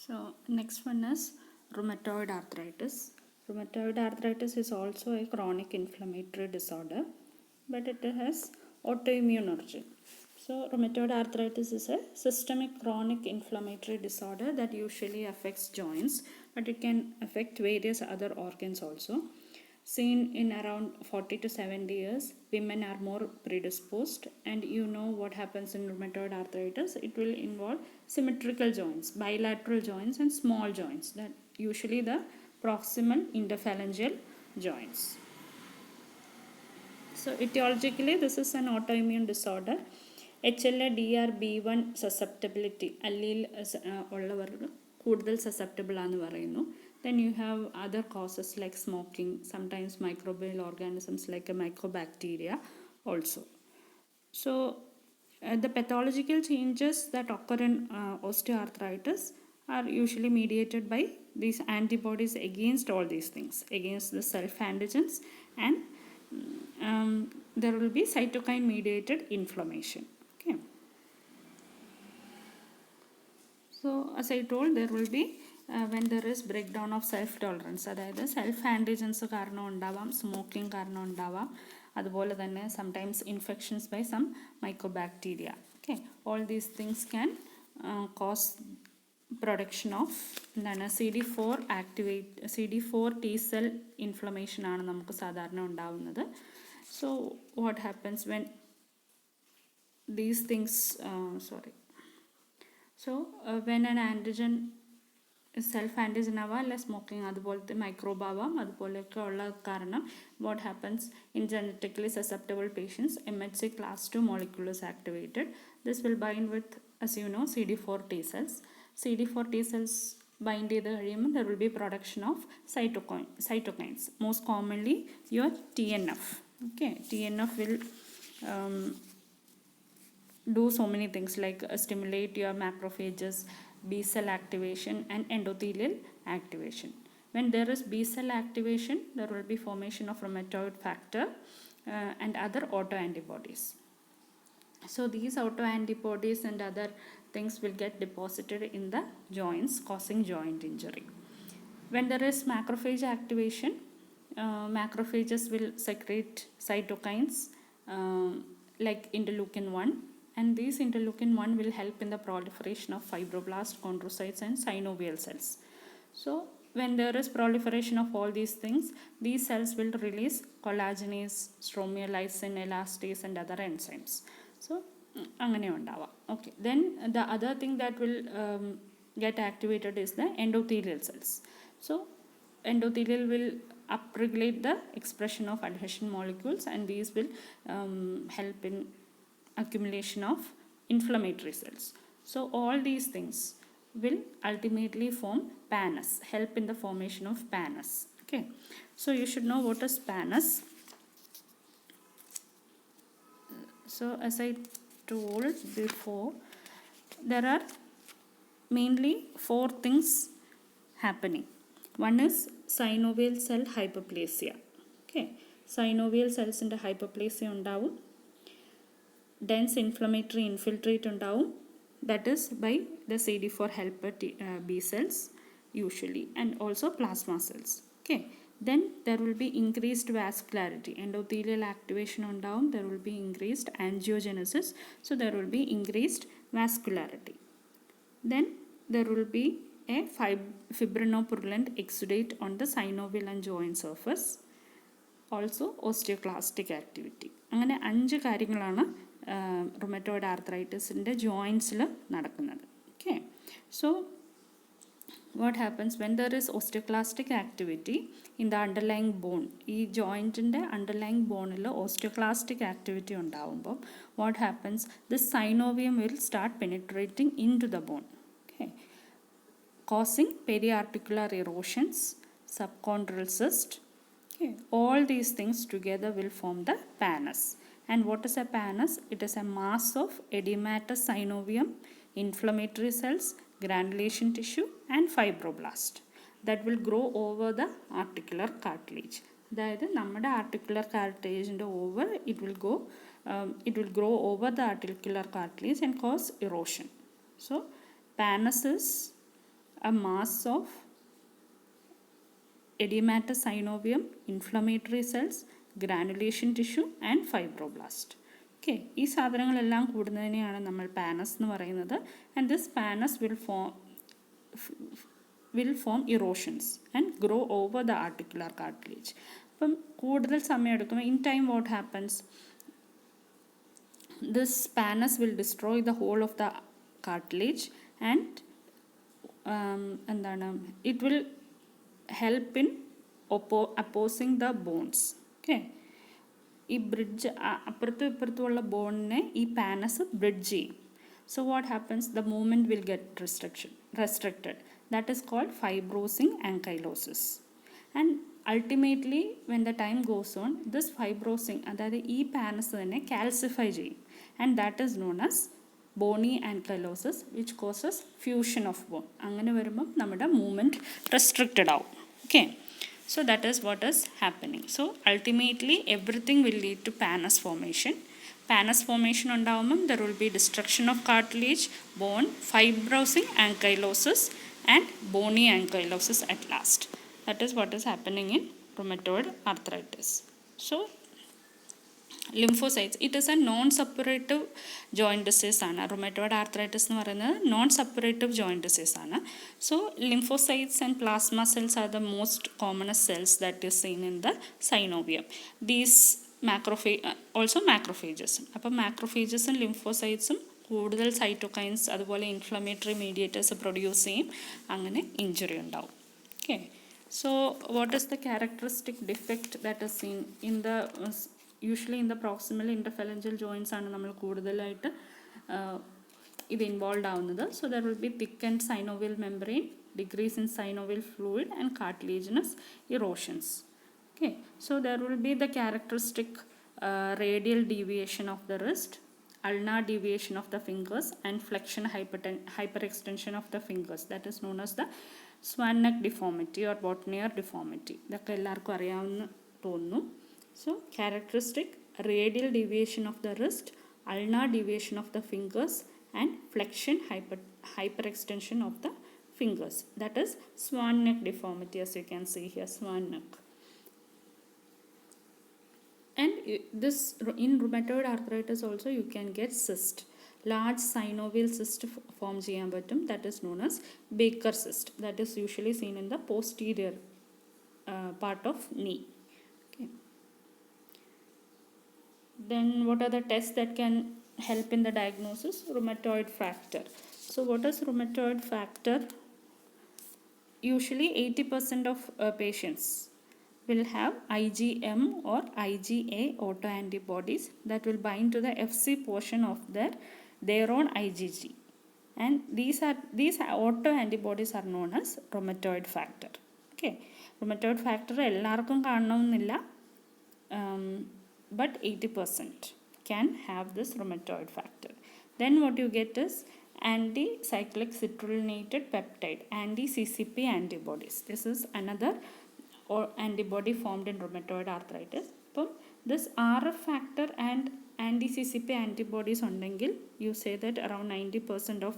So next one is rheumatoid arthritis. Rheumatoid arthritis is also a chronic inflammatory disorder, but it has autoimmune origin. So rheumatoid arthritis is a systemic chronic inflammatory disorder that usually affects joints, but it can affect various other organs also. Seen in around 40 to 70 years, women are more predisposed, and you know what happens in rheumatoid arthritis. It will involve symmetrical joints, bilateral joints, and small joints, that usually the proximal interphalangeal joints. So etiologically, this is an autoimmune disorder. HLA-DR-B1 susceptibility allele ഉള്ളവർക്ക് കൂടുതൽ susceptible ആണെന്ന് പറയുന്നു. Then you have other causes like smoking, sometimes microbial organisms like a mycobacteria also. So the pathological changes that occur in osteoarthritis are usually mediated by these antibodies against all these things, against the self antigens, and there will be cytokine mediated inflammation. Okay. So as I told, there will be when there is breakdown of self tolerance, അതായത് self antigens കാരണം ഉണ്ടാവാം, smoking കാരണം ഉണ്ടാവാം, അതുപോലെ തന്നെ sometimes infections by some mycobacteria. Okay, all these things can cause production of എന്താണ് CD4 T cell inflammation ആണ് നമുക്ക് സാധാരണ ഉണ്ടാവുന്നത്. So what happens when these things when an antigen self antigen ആവാം, അല്ല സ്മോക്കിംഗ് അതുപോലത്തെ മൈക്രോബ് ആവാം, അതുപോലെയൊക്കെ ഉള്ള കാരണം what happens in genetically susceptible patients, MHC class 2 molecule is activated. This will bind with, as you know, CD4 T cells. CD4 T cells bind ചെയ്ത് കഴിയുമ്പോൾ there will be production of cytokines, most commonly your TNF. Okay, TNF will do so many things like stimulate your macrophages, B cell activation, and endothelial activation. When there is B cell activation, there will be formation of rheumatoid factor and other autoantibodies. So these autoantibodies and other things will get deposited in the joints, causing joint injury. When there is macrophage activation, macrophages will secrete cytokines like interleukin 1, and these interleukin 1 will help in the proliferation of fibroblast, chondrocytes, and synovial cells. So when there is proliferation of all these things, these cells will release collagenase, stromal-lysin, elastase, and other enzymes. So അങ്ങനെ ഉണ്ടാവാം. Okay, then the other thing that will get activated is the endothelial cells. So endothelial will upregulate the expression of adhesion molecules, and these will help in accumulation of inflammatory cells. So all these things will ultimately form PANOS, help in the formation of PANOS. Okay, so you should know what is PANOS. So as I told before, there are mainly 4 things happening. One is synovial cell hyperplasia. Okay, synovial cells in the hyperplasia ഉണ്ടാവും, dense inflammatory infiltrate ഉണ്ടാവും, that is by the CD4 helper B cells usually, and also plasma cells. Okay, then there will be increased vascularity, endothelial activation ഉണ്ടാവും, there will be increased angiogenesis, so there will be increased vascularity. Then there will be a fibrinopurulent exudate on the synovial and joint surface, also osteoclastic activity. അങ്ങനെ 5 കാര്യങ്ങളാണ് rheumatoid arthritis-ൻ്റെ ജോയിൻസിൽ നടക്കുന്നത്. Okay, so what happens when there is osteoclastic activity in the underlying bone, ഈ ജോയിൻറ്റിൻ്റെ underlying ബോണിൽ osteoclastic activity ഉണ്ടാവുമ്പോൾ what happens, this synovium will start penetrating into the bone, okay, causing periarticular erosions, subchondral cyst. Okay, all these things together will form the PANOS. And what is a PANOS? It is a mass of edematous synovium, inflammatory cells, granulation tissue, and fibroblast that will grow over the articular cartilage. അതായത് നമ്മുടെ articular കാർട്ടിലേജിൻ്റെ over it will grow over the articular cartilage and cause erosion. So PANOS is a mass of edematous synovium, inflammatory cells, granulation tissue and fibroblast. ഓക്കെ, ഈ സാധനങ്ങളെല്ലാം കൂടുന്നതിനെയാണ് നമ്മൾ pannus എന്ന് പറയുന്നത്. And this pannus will form erosions and grow over the articular cartilage. അപ്പം കൂടുതൽ സമയം എടുക്കുമ്പോൾ in time what happens, this panus will destroy the whole of the cartilage and it will help in opposing the bones. Okay, ഈ bridge അപ്പുറത്തും ഇപ്പുറത്തുമുള്ള ബോണിനെ ഈ പാനസ് bridge ചെയ്യും. So what happens, the movement will get restricted. That is called fibrosing ankylosis. And ultimately when the time goes on, this fibrosing അതായത് ഈ പാനസ് തന്നെ calcify ചെയ്യും. And that is known as bony ankylosis, which causes fusion of bone. അങ്ങനെ വരുമ്പം നമ്മുടെ movement restricted ആവും. Okay, so that is what is happening. So ultimately everything will lead to panus formation. Panus formation ഉണ്ടാവുമ്പം there will be destruction of cartilage, bone, fibrosing ankylosis and bony ankylosis at last. That is what is happening in rheumatoid arthritis. So lymphocytes, it is a non-suppurative joint disease ആണ്. rheumatoid arthritis എന്ന് പറയുന്നത് non-suppurative joint disease ആണ്. So lymphocytes and plasma cells are the most commonest cells that is seen in the synovium. These also macrophages. അപ്പം macrophagesഉം lymphocytesഉം കൂടുതൽ cytokines അതുപോലെ inflammatory mediators produce ചെയ്യും, അങ്ങനെ injury ഉണ്ടാവും. Okay, so what is the characteristic defect that is seen in the usually in the proximal interphalangeal joints ആണ് നമ്മൾ കൂടുതലായിട്ട് ഇത് ഇൻവോൾവ് ആവുന്നത്. So there will be thick and synovial membrane, decrease in synovial fluid and cartilaginous erosions. Okay, so there will be the characteristic radial deviation of the wrist, ulnar deviation of the fingers and flexion hyperextension of the fingers. That is known as the swan neck deformity or Botnier deformity. ഇതൊക്കെ എല്ലാവർക്കും അറിയാവുന്ന തോന്നുന്നു. So characteristic radial deviation of the wrist, ulnar deviation of the fingers and flexion hyperextension of the fingers. That is swan neck deformity, as you can see here, swan neck. And this in rheumatoid arthritis also you can get cyst, large synovial cyst form ചെയ്യാൻ പറ്റും. That is known as Baker cyst. That is usually seen in the posterior part of knee. Okay. Then what are the tests that can help in the diagnosis? Rheumatoid factor. So what is rheumatoid factor? Usually 80% of patients will have IgM or IgA autoantibodies that will bind to the Fc portion of their own IgG, and these autoantibodies are known as rheumatoid factor. Okay, rheumatoid factor എല്ലാവർക്കും കാണണമെന്നില്ല, but 80% can have this rheumatoid factor. Then what you get is anti-cyclic citrullinated peptide, anti-CCP antibodies. This is another or antibody formed in rheumatoid arthritis. അപ്പം this RF factor and anti-CCP antibodies ഉണ്ടെങ്കിൽ you say that around 90% of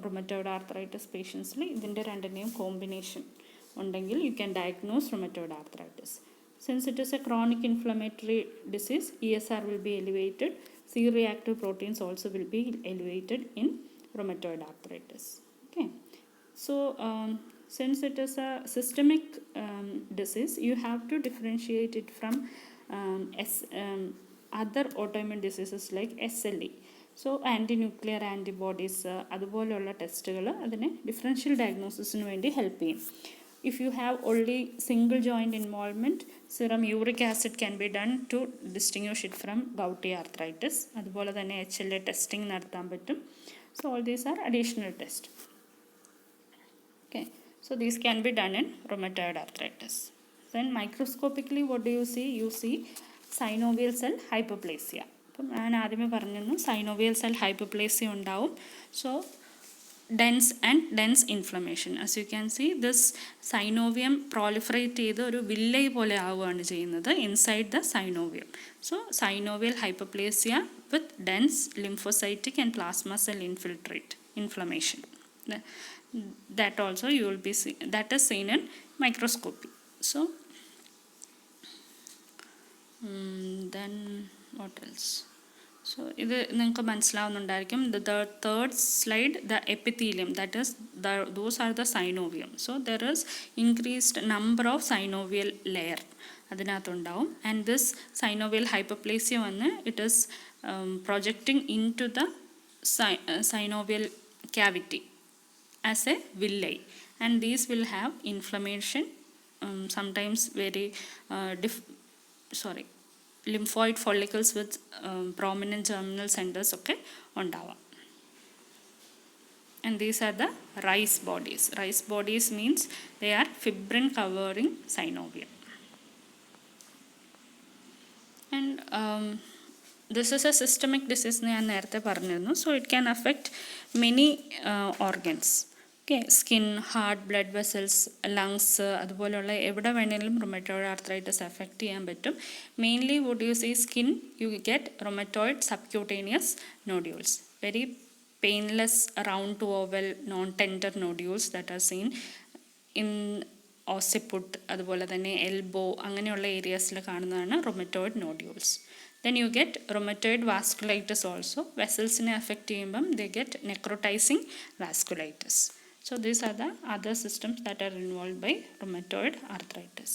rheumatoid arthritis patientsൽ ഇതിൻ്റെ രണ്ടിനെയും combination ഉണ്ടെങ്കിൽ you can diagnose rheumatoid arthritis. Since it is a chronic inflammatory disease, ESR will be elevated. C-reactive proteins also will be elevated in rheumatoid arthritis. Okay, so since it is a systemic disease, you have to differentiate it from other autoimmune diseases like SLE. So anti-nuclear antibodies അതുപോലെയുള്ള ടെസ്റ്റുകൾ അതിനെ differential ഡയഗ്നോസിസിന് വേണ്ടി help ചെയ്യും. If you have only single joint involvement, serum uric acid can be done to distinguish it from gouty arthritis. അതുപോലെ തന്നെ HLA testing നടത്താൻ പറ്റും. So all these are additional tests. Okay, so these can be done in rheumatoid arthritis. Then microscopically what do you see? You see synovial cell hyperplasia. അപ്പം ഞാൻ ആദ്യമേ പറഞ്ഞിരുന്നു synovial cell hyperplasia ഉണ്ടാവും. So dense inflammation. As you can see, this synovium proliferate ചെയ്ത് ഒരു villi പോലെ ആവുകയാണ് ചെയ്യുന്നത് inside the synovium. So synovial hyperplasia with dense lymphocytic and plasma cell infiltrate inflammation. That also you will be that is seen in microscopy. So then what else? So ഇത് നിങ്ങൾക്ക് മനസ്സിലാവുന്നുണ്ടായിരിക്കും. The third slide, the epithelium, that is those are the synovium. So there is increased number of synovial layer അതിനകത്തുണ്ടാവും. And this synovial hyperplasia വന്ന് it is projecting into the synovial cavity as a villi, and these will have inflammation, sometimes very lymphoid follicles with prominent germinal centers ഒക്കെ ഉണ്ടാവാം. And these are the rice bodies. Rice bodies means they are fibrin covering synovium. And this is a systemic disease ഞാൻ നേരത്തെ പറഞ്ഞിരുന്നു. So it can affect many organs. Okay, skin, heart, blood vessels, lungs, അതുപോലെയുള്ള എവിടെ വേണമെങ്കിലും rheumatoid arthritis affect ചെയ്യാൻ പറ്റും. Mainly what you see skin, you get rheumatoid subcutaneous nodules, very painless round to oval non-tender nodules that are seen in occiput, അതുപോലെ തന്നെ elbow, അങ്ങനെയുള്ള ഏരിയാസിൽ കാണുന്നതാണ് rheumatoid nodules. Then you get rheumatoid vasculitis also. Vesselsനെ affect ചെയ്യുമ്പം they get necrotizing vasculitis. So these are the other systems that are involved by rheumatoid arthritis.